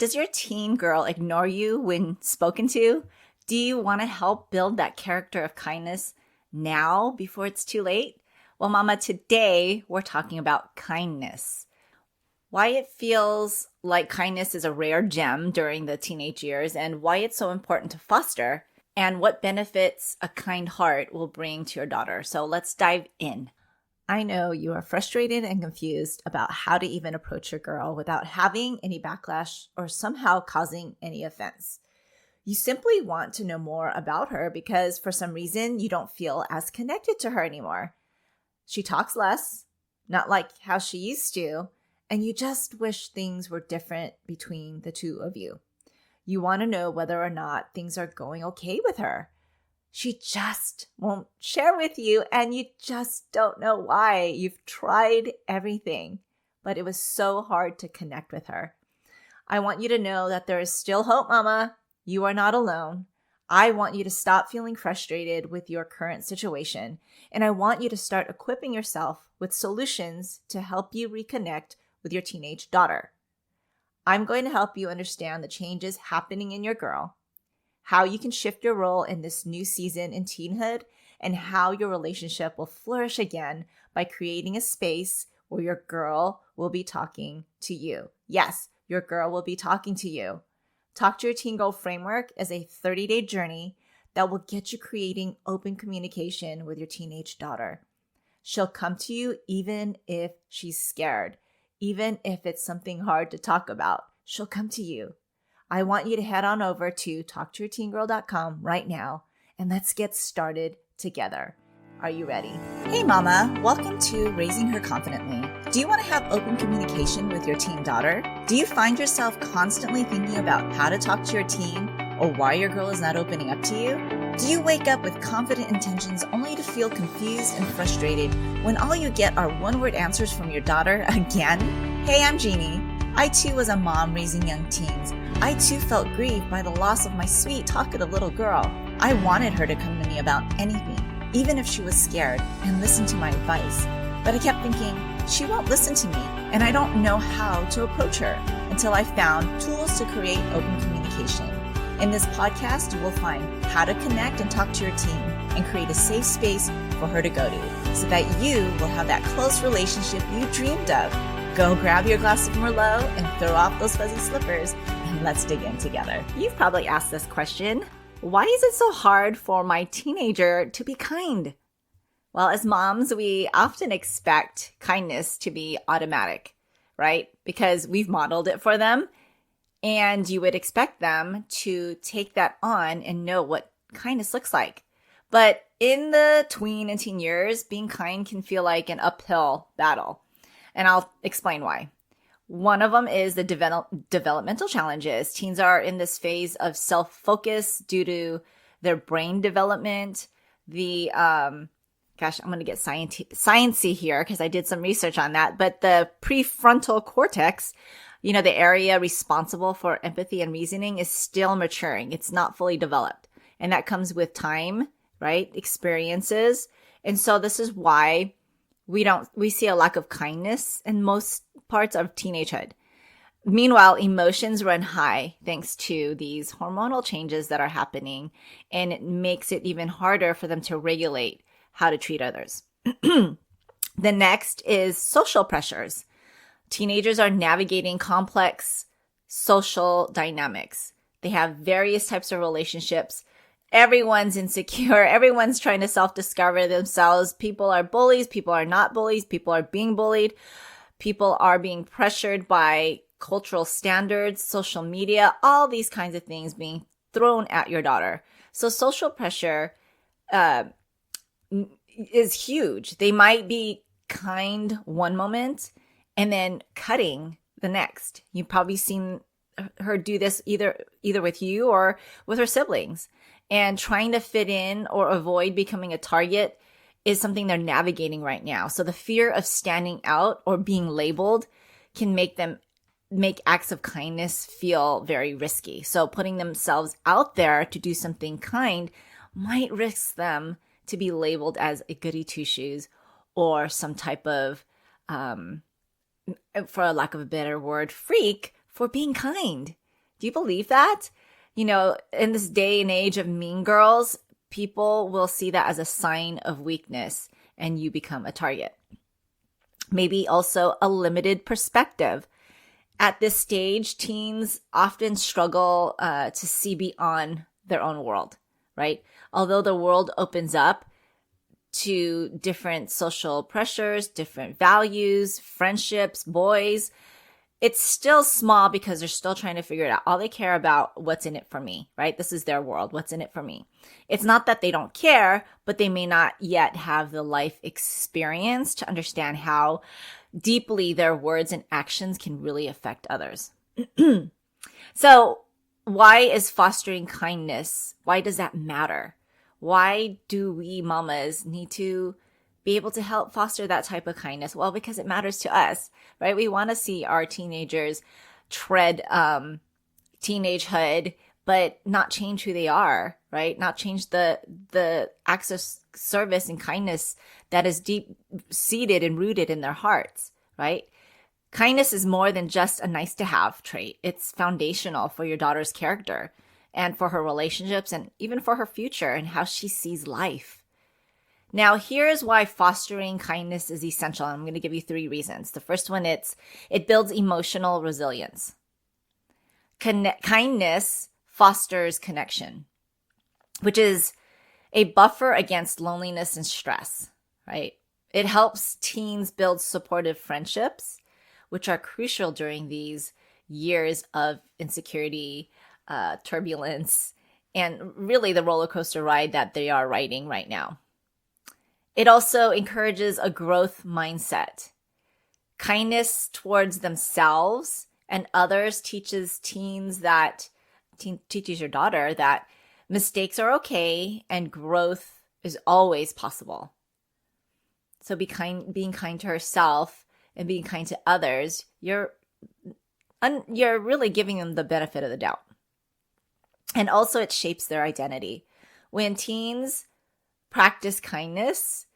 Does your teen girl ignore you when spoken to? Do you want to help build that character of kindness now before it's too late? Well, Mama, today we're talking about kindness. Why it feels like kindness is a rare gem during the teenage years and why it's so important to foster and what benefits a kind heart will bring to your daughter. So let's dive in. I know you are frustrated and confused about how to even approach your girl without having any backlash or somehow causing any offense. You simply want to know more about her because for some reason you don't feel as connected to her anymore. She talks less, not like how she used to, and you just wish things were different between the two of you. You want to know whether or not things are going okay with her. She just won't share with you, and you just don't know why. You've tried everything, but it was so hard to connect with her. I want you to know that there is still hope, Mama. You are not alone. I want you to stop feeling frustrated with your current situation, and I want you to start equipping yourself with solutions to help you reconnect with your teenage daughter. I'm going to help you understand the changes happening in your girl, how you can shift your role in this new season in teenhood, and how your relationship will flourish again by creating a space where your girl will be talking to you. Yes, your girl will be talking to you. Talk to Your Teen Girl framework is a 30-day journey that will get you creating open communication with your teenage daughter. She'll come to you even if she's scared, even if it's something hard to talk about. She'll come to you. I want you to head on over to talktoyourteengirl.com right now and let's get started together. Are you ready? Hey Mama, welcome to Raising Her Confidently. Do you want to have open communication with your teen daughter? Do you find yourself constantly thinking about how to talk to your teen or why your girl is not opening up to you? Do you wake up with confident intentions only to feel confused and frustrated when all you get are one-word answers from your daughter again? Hey, I'm Jeannie. I too was a mom raising young teens. I too felt grieved by the loss of my sweet, talkative little girl. I wanted her to come to me about anything, even if she was scared, and listen to my advice. But I kept thinking, she won't listen to me, and I don't know how to approach her until I found tools to create open communication. In this podcast, you will find how to connect and talk to your teen and create a safe space for her to go to so that you will have that close relationship you dreamed of. Go grab your glass of Merlot and throw off those fuzzy slippers and let's dig in together. You've probably asked this question. Why is it so hard for my teenager to be kind? Well, as moms, we often expect kindness to be automatic, right? Because we've modeled it for them. And you would expect them to take that on and know what kindness looks like. But in the tween and teen years, being kind can feel like an uphill battle. And I'll explain why. One of them is the developmental challenges. Teens are in this phase of self-focus due to their brain development. I'm going to get sciencey here because I did some research on that. But the prefrontal cortex, the area responsible for empathy and reasoning, is still maturing. It's not fully developed. And that comes with time, right? Experiences. And so this is why we see a lack of kindness in most parts of teenagehood. Meanwhile, emotions run high thanks to these hormonal changes that are happening, and it makes it even harder for them to regulate how to treat others. The next is social pressures. Teenagers are navigating complex social dynamics. They have various types of relationships. Everyone's insecure. Everyone's trying to self-discover themselves. People are bullies. People are not bullies. People are being bullied. People are being pressured by cultural standards, social media, all these kinds of things being thrown at your daughter. So social pressure is huge. They might be kind one moment and then cutting the next. You've probably seen her do this either with you or with her siblings. And trying to fit in or avoid becoming a target is something they're navigating right now. So the fear of standing out or being labeled can make them make acts of kindness feel very risky. So putting themselves out there to do something kind might risk them to be labeled as a goody two-shoes or some type of, for a lack of a better word, freak for being kind. Do you believe that? In this day and age of mean girls, people will see that as a sign of weakness and you become a target. Maybe also a limited perspective. At this stage, teens often struggle to see beyond their own world, right? Although the world opens up to different social pressures, different values, friendships, boys, it's still small because they're still trying to figure it out. All they care about what's in it for me, right? This is their world. What's in it for me? It's not that they don't care, but they may not yet have the life experience to understand how deeply their words and actions can really affect others. So why is fostering kindness? Why does that matter? Why do we mamas need to be able to help foster that type of kindness? Well, because it matters to us, right? We want to see our teenagers tread teenagehood, but not change who they are, right? Not change the acts of service and kindness that is deep seated and rooted in their hearts, right? Kindness is more than just a nice to have trait. It's foundational for your daughter's character and for her relationships and even for her future and how she sees life. Now, here's why fostering kindness is essential. I'm going to give you 3 reasons. The first one, it builds emotional resilience. Kindness fosters connection, which is a buffer against loneliness and stress, right? It helps teens build supportive friendships, which are crucial during these years of insecurity, turbulence, and really the roller coaster ride that they are riding right now. It also encourages a growth mindset. Kindness towards themselves and others teaches teaches your daughter that mistakes are okay and growth is always possible. So being kind to herself and being kind to others, you're really giving them the benefit of the doubt. And also it shapes their identity. When teens practice kindness,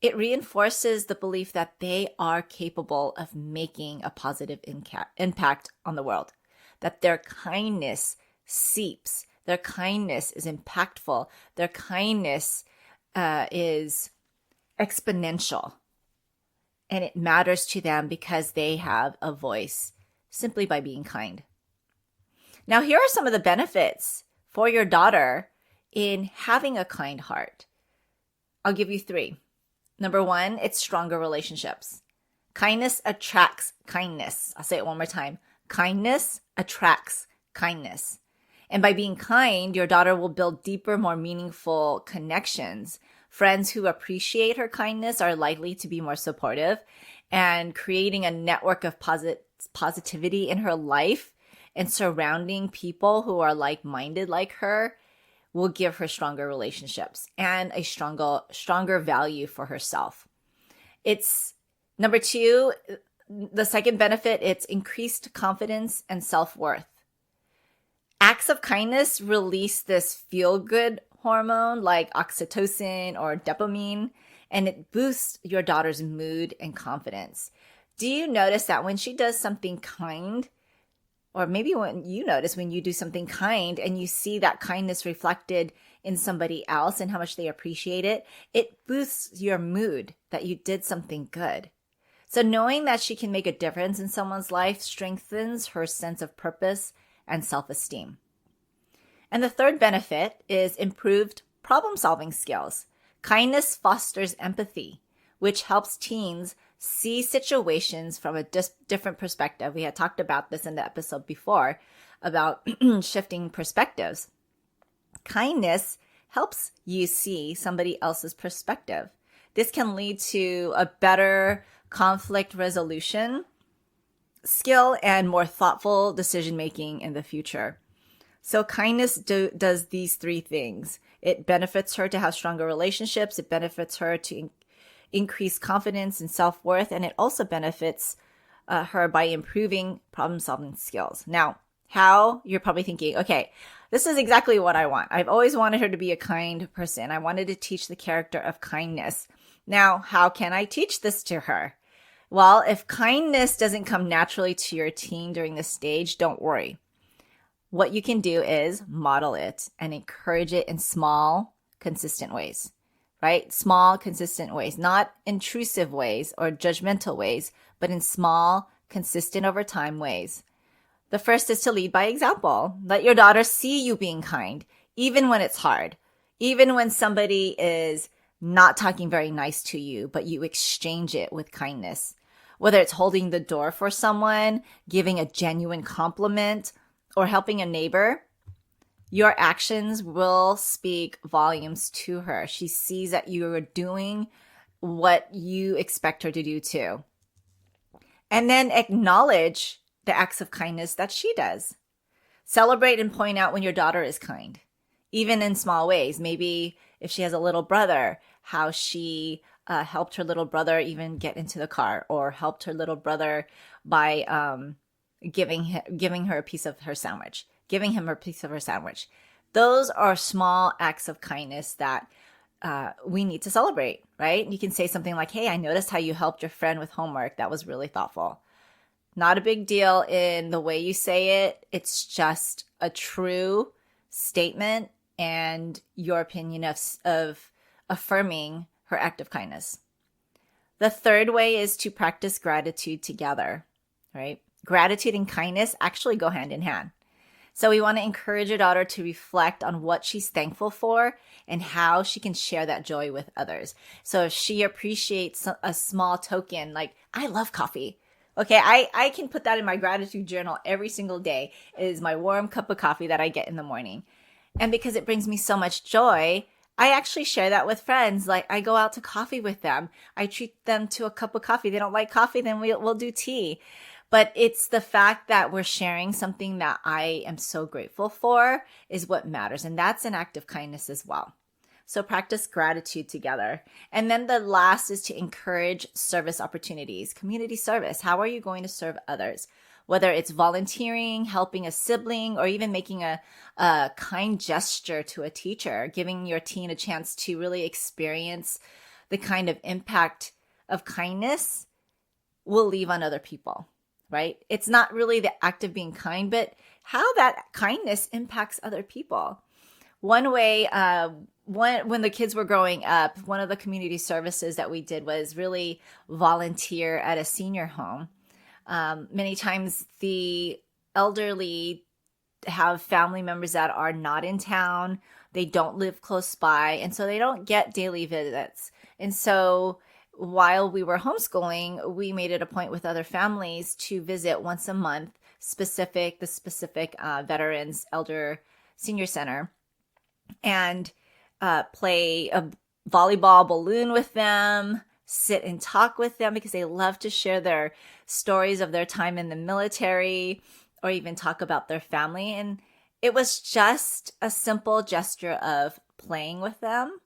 it reinforces the belief that they are capable of making a positive impact on the world, that their kindness seeps, their kindness is impactful, their kindness is exponential, and it matters to them because they have a voice simply by being kind. Now, here are some of the benefits for your daughter in having a kind heart. I'll give you 3. Number 1, it's stronger relationships. Kindness attracts kindness. I'll say it one more time. Kindness attracts kindness. And by being kind, your daughter will build deeper, more meaningful connections. Friends who appreciate her kindness are likely to be more supportive, and creating a network of positivity in her life and surrounding people who are like-minded like her will give her stronger relationships and a stronger value for herself. It's number 2, the second benefit, it's increased confidence and self-worth. Acts of kindness release this feel-good hormone like oxytocin or dopamine, and it boosts your daughter's mood and confidence. Do you notice that when she does something kind, or maybe when you notice when you do something kind and you see that kindness reflected in somebody else and how much they appreciate it, it boosts your mood that you did something good. So knowing that she can make a difference in someone's life strengthens her sense of purpose and self-esteem. And the third benefit is improved problem-solving skills. Kindness fosters empathy, which helps teens see situations from a different perspective. We had talked about this in the episode before about shifting perspectives. Kindness helps you see somebody else's perspective. This can lead to a better conflict resolution skill and more thoughtful decision-making in the future. So kindness does these 3 things. It benefits her to have stronger relationships. It benefits her to increase confidence and self-worth. And it also benefits her by improving problem-solving skills. Now, how? You're probably thinking, okay, this is exactly what I want. I've always wanted her to be a kind person. I wanted to teach the character of kindness. Now, how can I teach this to her? Well, if kindness doesn't come naturally to your teen during this stage, don't worry. what you can do is model it and encourage it in small, consistent ways, right? Small, consistent ways, not intrusive ways or judgmental ways, but in small, consistent over time ways. The first is to lead by example. Let your daughter see you being kind, even when it's hard, even when somebody is not talking very nice to you, but you exchange it with kindness. Whether it's holding the door for someone, giving a genuine compliment, or helping a neighbor, your actions will speak volumes to her. She sees that you are doing what you expect her to do too. And then acknowledge the acts of kindness that she does. Celebrate and point out when your daughter is kind, even in small ways. Maybe if she has a little brother, how she helped her little brother even get into the car, or helped her little brother by giving her a piece of her sandwich, giving him a piece of her sandwich. Those are small acts of kindness that we need to celebrate, right? You can say something like, hey, I noticed how you helped your friend with homework. That was really thoughtful. Not a big deal in the way you say it. It's just a true statement and your opinion of affirming her act of kindness. The third way is to practice gratitude together, right? Gratitude and kindness actually go hand in hand. So we want to encourage your daughter to reflect on what she's thankful for and how she can share that joy with others. So if she appreciates a small token, like, I love coffee. Okay, I can put that in my gratitude journal every single day. It is my warm cup of coffee that I get in the morning. And because it brings me so much joy, I actually share that with friends. Like, I go out to coffee with them. I treat them to a cup of coffee. They don't like coffee, then we'll do tea. But it's the fact that we're sharing something that I am so grateful for is what matters. And that's an act of kindness as well. So practice gratitude together. And then the last is to encourage service opportunities, community service. How are you going to serve others? Whether it's volunteering, helping a sibling, or even making a kind gesture to a teacher, giving your teen a chance to really experience the kind of impact of kindness will leave on other people, right? It's not really the act of being kind, but how that kindness impacts other people. One way, when the kids were growing up, one of the community services that we did was really volunteer at a senior home. Many times the elderly have family members that are not in town. They don't live close by, and so they don't get daily visits. And so while we were homeschooling, we made it a point with other families to visit once a month the specific Veterans Elder Senior Center, and play a volleyball balloon with them, sit and talk with them, because they love to share their stories of their time in the military, or even talk about their family. And it was just a simple gesture of playing with them.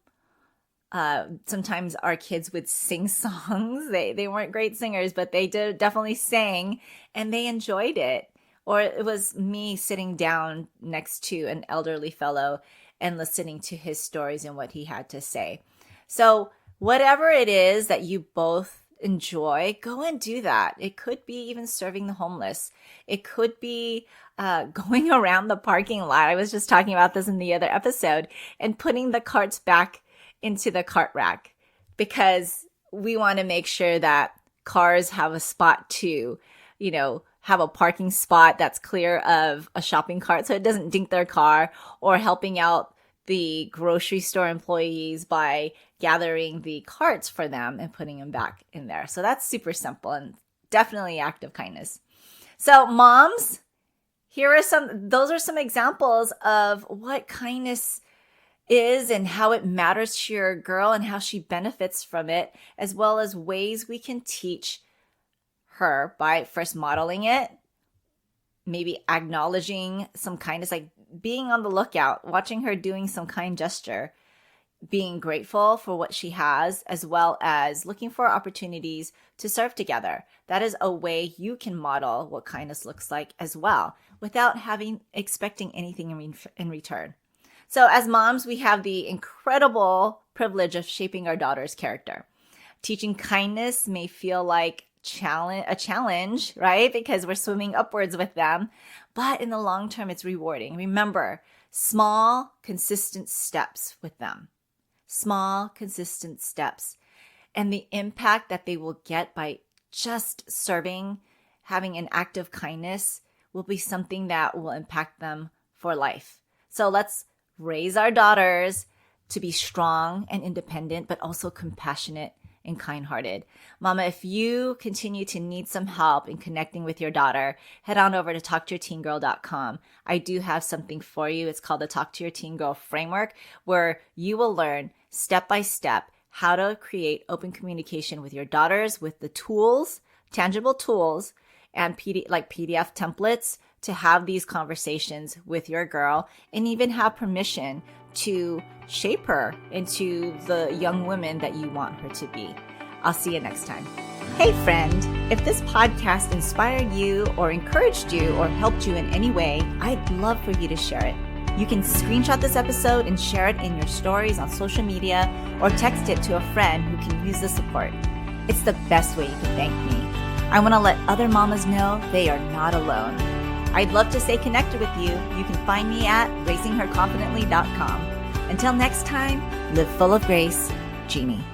Sometimes our kids would sing songs. They weren't great singers, but they definitely sang, and they enjoyed it. Or it was me sitting down next to an elderly fellow and listening to his stories and what he had to say. So whatever it is that you both enjoy, go and do that. It could be even serving the homeless. It could be going around the parking lot. I was just talking about this in the other episode, and putting the carts back into the cart rack, because we want to make sure that cars have a spot to, have a parking spot that's clear of a shopping cart so it doesn't dink their car, or helping out the grocery store employees by gathering the carts for them and putting them back in there. So that's super simple and definitely act of kindness. So moms, those are some examples of what kindness is and how it matters to your girl and how she benefits from it, as well as ways we can teach her by first modeling it, maybe acknowledging some kindness, like being on the lookout, watching her doing some kind gesture, being grateful for what she has, as well as looking for opportunities to serve together. That is a way you can model what kindness looks like as well, without expecting anything in return. So as moms, we have the incredible privilege of shaping our daughter's character. Teaching kindness may feel like challenge, right? Because we're swimming upwards with them. But in the long term, it's rewarding. Remember, small, consistent steps with them. Small, consistent steps. And the impact that they will get by just serving, having an act of kindness will be something that will impact them for life. So let's raise our daughters to be strong and independent, but also compassionate and kind-hearted. Mama, if you continue to need some help in connecting with your daughter, head on over to talktoyourteengirl.com. I do have something for you. It's called the Talk to Your Teen Girl Framework, where you will learn step by step how to create open communication with your daughters with the tools, tangible tools, and PDF templates to have these conversations with your girl and even have permission to shape her into the young woman that you want her to be. I'll see you next time. Hey friend, if this podcast inspired you or encouraged you or helped you in any way, I'd love for you to share it. You can screenshot this episode and share it in your stories on social media or text it to a friend who can use the support. It's the best way you can thank me. I want to let other mamas know they are not alone. I'd love to stay connected with you. You can find me at raisingherconfidently.com. Until next time, live full of grace, Jeannie.